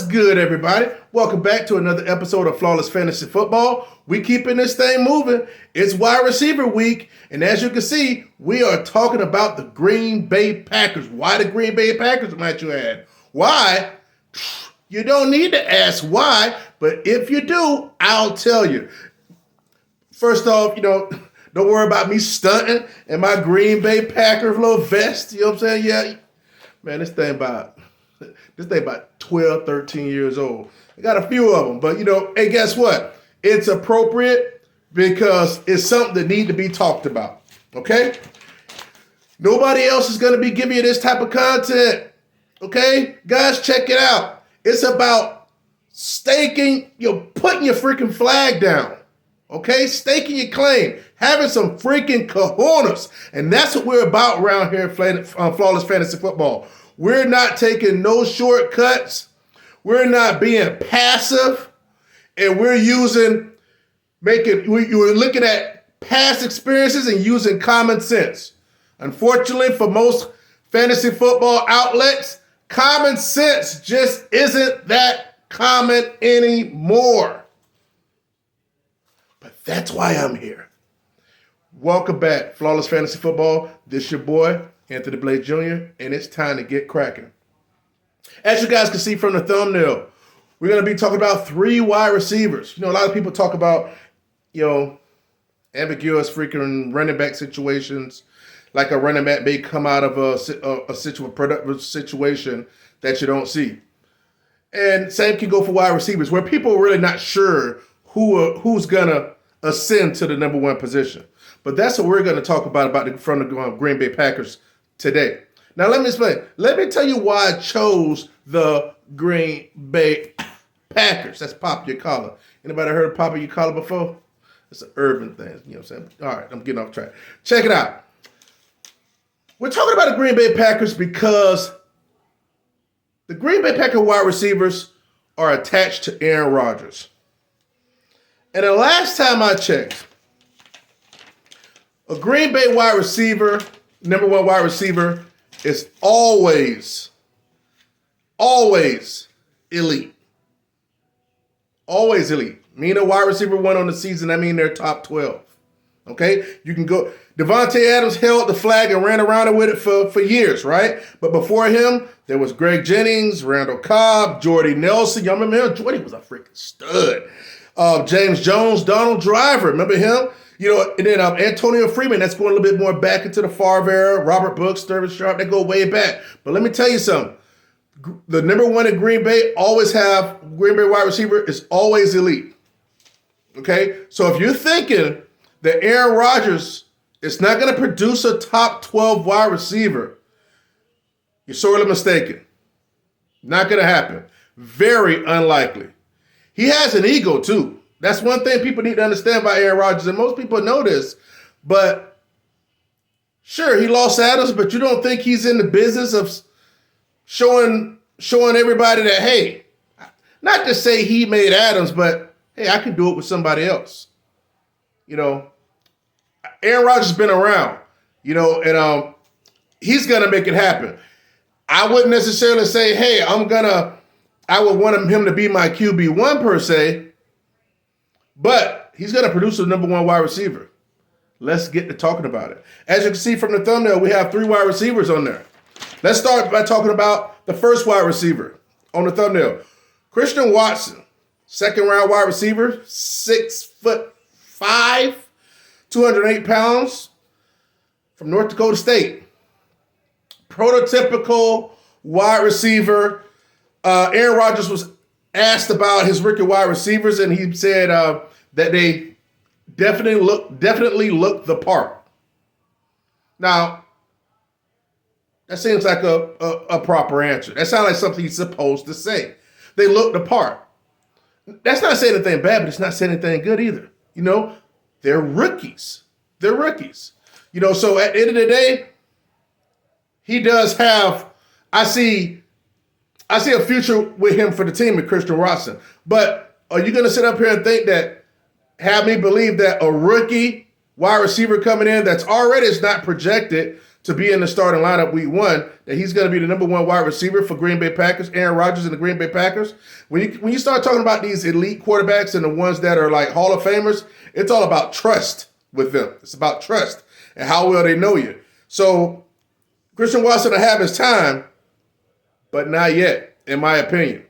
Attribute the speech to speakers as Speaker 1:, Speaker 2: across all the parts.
Speaker 1: good, everybody? Welcome back to another episode of Flawless Fantasy Football. We keeping this thing moving. It's wide receiver week, and as you can see, we are talking about the Green Bay Packers. Why the Green Bay Packers, might you add? Why? You don't need to ask why, but if you do, I'll tell you. First off, don't worry about me stunting in my Green Bay Packers little vest. You know what I'm saying? Yeah, man, this thing about 12, 13 years old. I got a few of them, but hey, guess what? It's appropriate because it's something that needs to be talked about, okay? Nobody else is going to be giving you this type of content, okay? Guys, check it out. It's about staking, putting your freaking flag down, okay? Staking your claim, having some freaking cojones, and that's what we're about around here at Flawless Fantasy Football. We're not taking no shortcuts. We're not being passive. And we're looking at past experiences and using common sense. Unfortunately, for most fantasy football outlets, common sense just isn't that common anymore. But that's why I'm here. Welcome back, Flawless Fantasy Football. This your boy, Anthony Blake Jr., and it's time to get cracking. As you guys can see from the thumbnail, we're going to be talking about 3 wide receivers. A lot of people talk about, ambiguous freaking running back situations, like a running back may come out of a productive situation that you don't see. And same can go for wide receivers, where people are really not sure who's going to ascend to the number 1 position. But that's what we're going to talk about from the Green Bay Packers today. Now, let me explain. Let me tell you why I chose the Green Bay Packers. That's pop your collar. Anybody heard of popping your collar before? It's an urban thing. You know what I'm saying? All right, I'm getting off track. Check it out. We're talking about the Green Bay Packers because the Green Bay Packers wide receivers are attached to Aaron Rodgers. And the last time I checked, a Green Bay wide receiver, number 1 wide receiver, is always elite. Always elite. Meaning a wide receiver 1 on the season, I mean they're top 12. Okay? You can go. Devontae Adams held the flag and ran around with it for years, right? But before him, there was Greg Jennings, Randall Cobb, Jordy Nelson. Y'all remember him? Jordy was a freaking stud. James Jones, Donald Driver. Remember him? And then Antonio Freeman, that's going a little bit more back into the Favre era. Robert Brooks, Sturman Sharp, they go way back. But let me tell you something. The number 1 in Green Bay Green Bay wide receiver is always elite. Okay? So if you're thinking that Aaron Rodgers is not going to produce a top 12 wide receiver, you're sorely mistaken. Not going to happen. Very unlikely. He has an ego too. That's one thing people need to understand about Aaron Rodgers, and most people know this. But sure, he lost Adams, but you don't think he's in the business of showing everybody that, hey, not to say he made Adams, but hey, I can do it with somebody else. Aaron Rodgers has been around, and he's gonna make it happen. I wouldn't necessarily say, hey, I would want him to be my QB1 per se. But he's going to produce a number 1 wide receiver. Let's get to talking about it. As you can see from the thumbnail, we have 3 wide receivers on there. Let's start by talking about the first wide receiver on the thumbnail. Christian Watson, 2nd round wide receiver, 6'5", 208 pounds, from North Dakota State. Prototypical wide receiver. Aaron Rodgers was asked about his rookie wide receivers, and he said that they definitely look the part. Now, that seems like a proper answer. That sounds like something he's supposed to say. They look the part. That's not saying anything bad, but it's not saying anything good either. They're rookies. So at the end of the day, he does have, I see a future with him for the team with Christian Watson. But are you going to sit up here and have me believe that a rookie wide receiver coming in that's already is not projected to be in the starting lineup week 1, that he's going to be the number 1 wide receiver for Green Bay Packers, Aaron Rodgers and the Green Bay Packers. When you start talking about these elite quarterbacks and the ones that are like Hall of Famers, it's all about trust with them. It's about trust and how well they know you. So Christian Watson will have his time, but not yet, in my opinion.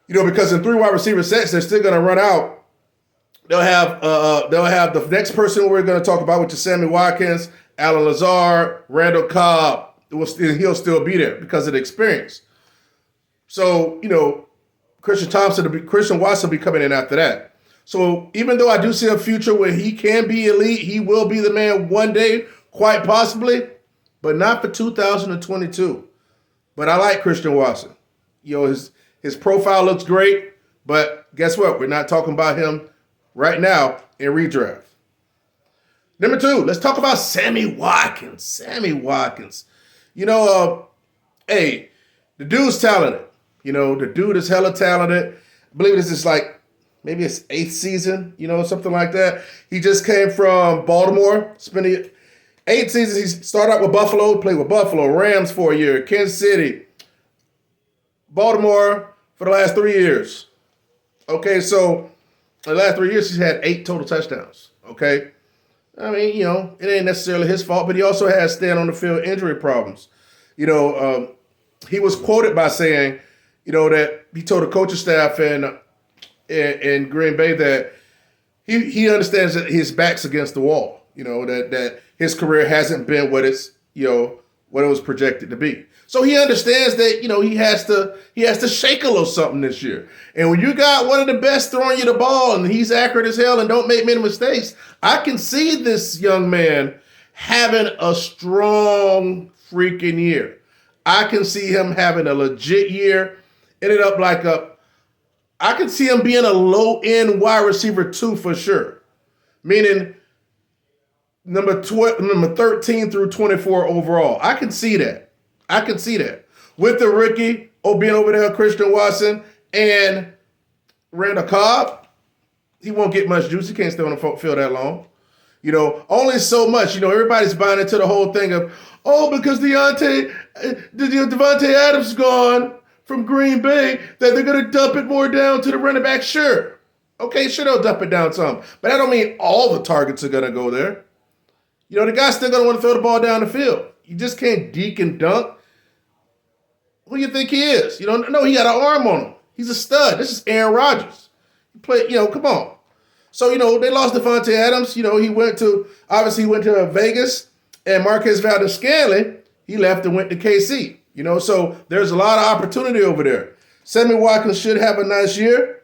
Speaker 1: Because in 3 wide receiver sets, they're still going to run out. They'll have the next person we're going to talk about, which is Sammy Watkins, Allen Lazard, Randall Cobb. He'll still be there because of the experience. So, Christian Watson will be coming in after that. So even though I do see a future where he can be elite, he will be the man one day, quite possibly, but not for 2022. But I like Christian Watson. His profile looks great, but guess what? We're not talking about him right now in redraft. Number 2, let's talk about Sammy Watkins. Sammy Watkins. Hey, the dude's talented. The dude is hella talented. I believe this is like maybe his 8th season, something like that. He just came from Baltimore, spending 8 seasons. He started out with Buffalo, played with Buffalo, Rams for a year, Kansas City, Baltimore for the last 3 years. Okay, so the last 3 years, he's had 8 total touchdowns. Okay. I mean, it ain't necessarily his fault, but he also has stand on the field injury problems. He was quoted by saying, that he told the coaching staff in Green Bay that he understands that his back's against the wall. That his career hasn't been what it's what it was projected to be. So he understands that he has to shake a little something this year. And when you got one of the best throwing you the ball and he's accurate as hell and don't make many mistakes, I can see this young man having a strong freaking year. I can see him having a legit year. Ended up I can see him being a low-end wide receiver 2 for sure. Meaning number 13 through 24 overall. I can see that. With the rookie, being over there, Christian Watson and Randall Cobb, he won't get much juice. He can't stay on the field that long. Only so much. Everybody's buying into the whole thing of, because Davante Adams gone from Green Bay, that they're going to dump it more down to the running back. Sure. Okay, sure, they'll dump it down some. But that don't mean all the targets are going to go there. The guy's still going to want to throw the ball down the field. You just can't deke and dunk. Who do you think he is? No, he got an arm on him. He's a stud. This is Aaron Rodgers. He played, come on. So, they lost Davante Adams. He went to Vegas, and Marquez Valdes-Scantling, he left and went to KC. So there's a lot of opportunity over there. Sammy Watkins should have a nice year,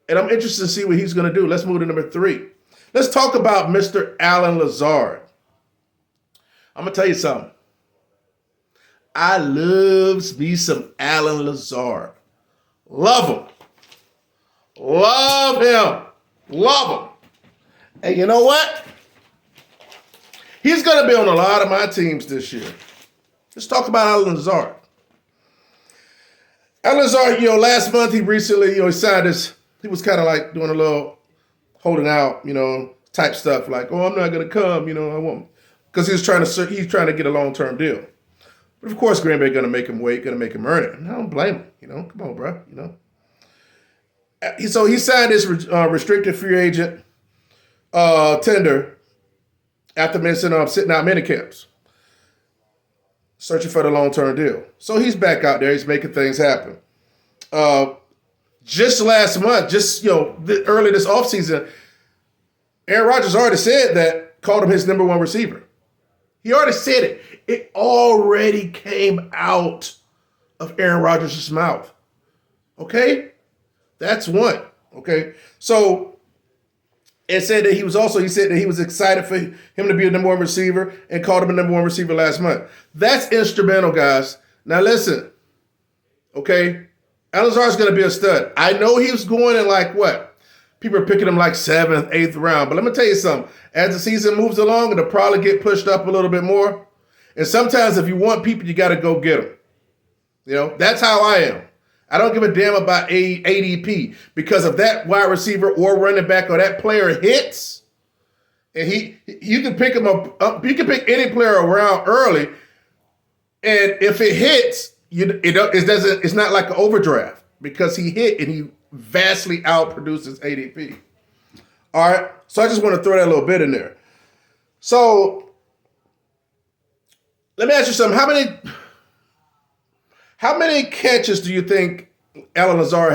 Speaker 1: and I'm interested to see what he's going to do. Let's move to number 3. Let's talk about Mr. Allen Lazard. I'm going to tell you something. I love me some Allen Lazard. Love him. Love him. Love him. And you know what? He's going to be on a lot of my teams this year. Let's talk about Allen Lazard. Allen Lazard, last month he recently, he signed this. He was kind of like doing a little holding out, type stuff like, I'm not going to come, I won't. Because he's trying to get a long-term deal. But of course, Green Bay going to make him wait, going to make him earn it. And I don't blame him. Come on, bro. So he signed this restricted free agent tender after sitting out mini camps, searching for the long-term deal. So he's back out there. He's making things happen. Just last month, early this offseason, Aaron Rodgers already said that, called him his number 1 receiver. He already said it. It already came out of Aaron Rodgers' mouth. Okay? That's one. Okay? So, it said that he said that he was excited for him to be a number 1 receiver and called him a number 1 receiver last month. That's instrumental, guys. Now listen. Okay? Allen Lazard's going to be a stud. I know he was going in people are picking him 7th, 8th round. But let me tell you something. As the season moves along, it'll probably get pushed up a little bit more. And sometimes if you want people, you got to go get them. That's how I am. I don't give a damn about ADP because if that wide receiver or running back or that player hits, And you can pick him up. You can pick any player around early, and if it hits, it's not like an overdraft because he hit and he vastly outproduces ADP. All right, so I just want to throw that little bit in there. So let me ask you something. How many catches do you think Allen Lazard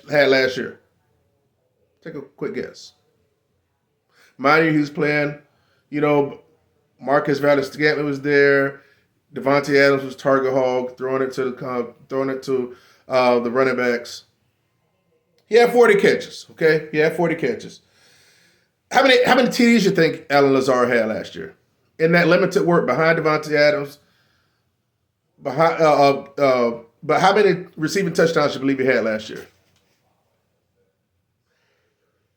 Speaker 1: had last year? Take a quick guess. Mind you, he was playing, Marcus Valdes-Scantling was there. Davante Adams was target hog, throwing it to the running backs. He had 40 catches, okay? He had 40 catches. How many TDs you think Allen Lazard had last year? In that limited work behind Davante Adams, but how many receiving touchdowns you believe he had last year?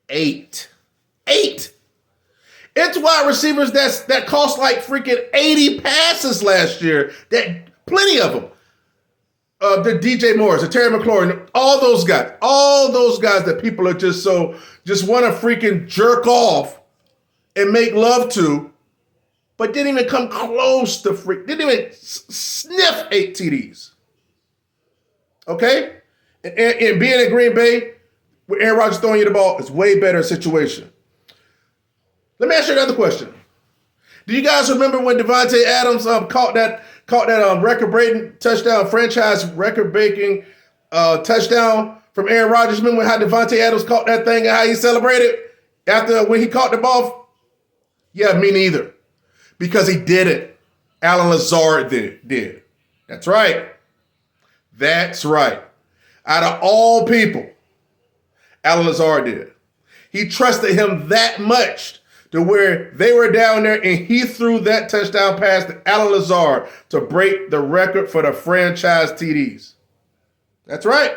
Speaker 1: 8. It's wide receivers that cost like freaking 80 passes last year. That plenty of them. The DJ Morris, the Terry McLaurin, all those guys that people are just want to freaking jerk off and make love to, but didn't even come close to didn't even sniff 8 TDs. Okay? And being in Green Bay, with Aaron Rodgers throwing you the ball, is way better situation. Let me ask you another question. Do you guys remember when Davante Adams caught that record-breaking touchdown, franchise record-breaking touchdown from Aaron Rodgers? Remember how Davante Adams caught that thing and how he celebrated when he caught the ball? Yeah, me neither. Because he did it. Allen Lazard did. That's right. Out of all people, Allen Lazard did. He trusted him that much to where they were down there and he threw that touchdown pass to Allen Lazard to break the record for the franchise TDs. That's right.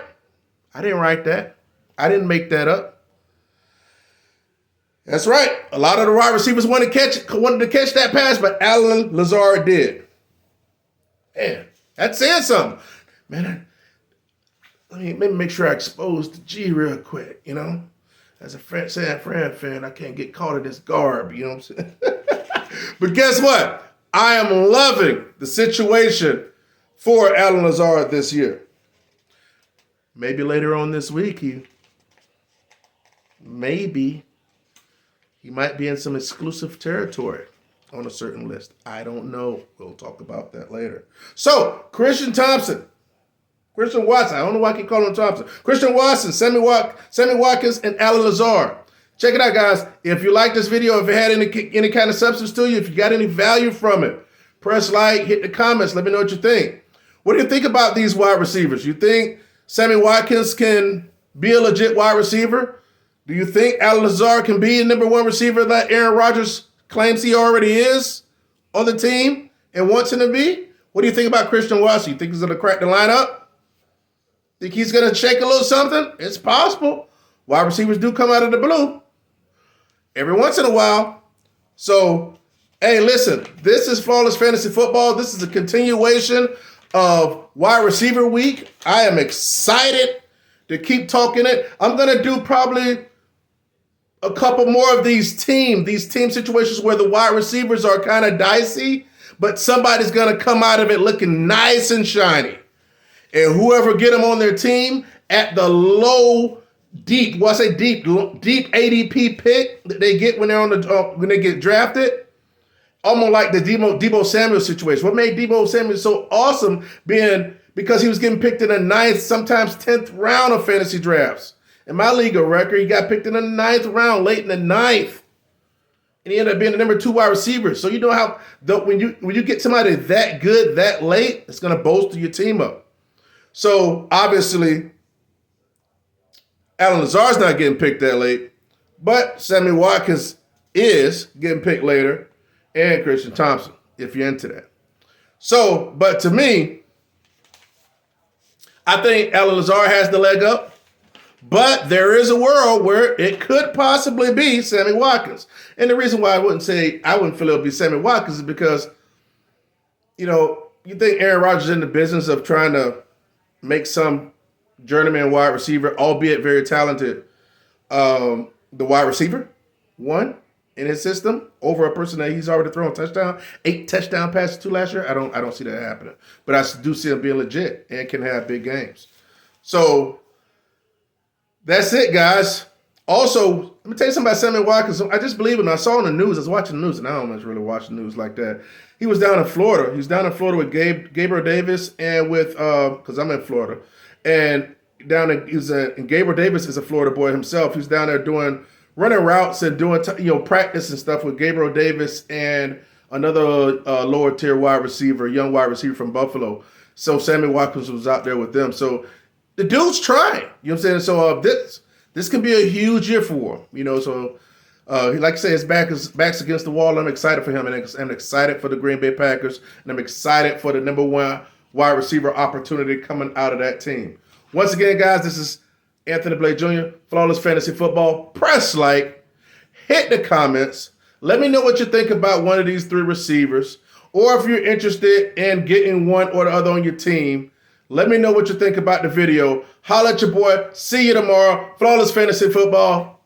Speaker 1: I didn't write that. I didn't make that up. That's right. A lot of the wide receivers wanted to catch that pass, but Allen Lazard did. Man, that's saying something. Man, let me make sure I expose the G real quick, As a San Fran fan, I can't get caught in this garb, you know what I'm saying? But guess what? I am loving the situation for Allen Lazard this year. Maybe later on this week, he might be in some exclusive territory on a certain list. I don't know. We'll talk about that later. So, Christian Watson, I don't know why I keep calling him Thompson. Christian Watson, Sammy Watkins, and Allen Lazard. Check it out, guys. If you like this video, if it had any kind of substance to you, if you got any value from it, press like, hit the comments, let me know what you think. What do you think about these wide receivers? You think Sammy Watkins can be a legit wide receiver? Do you think Allen Lazard can be the number one receiver that Aaron Rodgers claims he already is on the team and wants him to be? What do you think about Christian Watson? You think he's going to crack the lineup? Think he's going to shake a little something? It's possible. Wide receivers do come out of the blue every once in a while. So, hey, listen, this is Flawless Fantasy Football. This is a continuation of wide receiver week. I am excited to keep talking it. I'm going to do probably a couple more of these team situations where the wide receivers are kind of dicey, but somebody's going to come out of it looking nice and shiny. And whoever get them on their team at the deep ADP pick that they get when they're when they get drafted, almost like the Deebo Samuel situation. What made Deebo Samuel so awesome because he was getting picked in the 9th, sometimes 10th round of fantasy drafts. In my league of record, he got picked in the 9th round, late in the 9th. And he ended up being the number 2 wide receiver. So you know how when you get somebody that good that late, it's going to bolster your team up. So, obviously, Allen Lazard's not getting picked that late, but Sammy Watkins is getting picked later, and Christian Thompson, if you're into that. So, but to me, I think Allen Lazard has the leg up, but there is a world where it could possibly be Sammy Watkins. And the reason why I wouldn't feel it would be Sammy Watkins is because, you think Aaron Rodgers is in the business of trying to make some journeyman wide receiver, albeit very talented, the wide receiver, one. in his system over a person that he's already thrown touchdown, 8 touchdown passes to last year. I don't see that happening. But I do see him being legit and can have big games. So that's it, guys. Also, let me tell you something about Sammy Watkins. I just believe him. I saw on the news. I was watching the news, and I don't much really watch the news like that. He was down in Florida. He was down in Florida with Gabriel Davis and with because I'm in Florida, and and Gabriel Davis is a Florida boy himself. He's down there running routes and doing practice and stuff with Gabriel Davis and another lower tier wide receiver, young wide receiver from Buffalo. So Sammy Watkins was out there with them. So the dude's trying. You know what I'm saying? So this can be a huge year for him. So like I say, his back's against the wall. I'm excited for him, and I'm excited for the Green Bay Packers, and I'm excited for the number 1 wide receiver opportunity coming out of that team. Once again, guys, this is Anthony Blake Jr., Flawless Fantasy Football. Press like, hit the comments. Let me know what you think about one of these 3 receivers, or if you're interested in getting one or the other on your team. Let me know what you think about the video. Holla at your boy. See you tomorrow. Flawless Fantasy Football.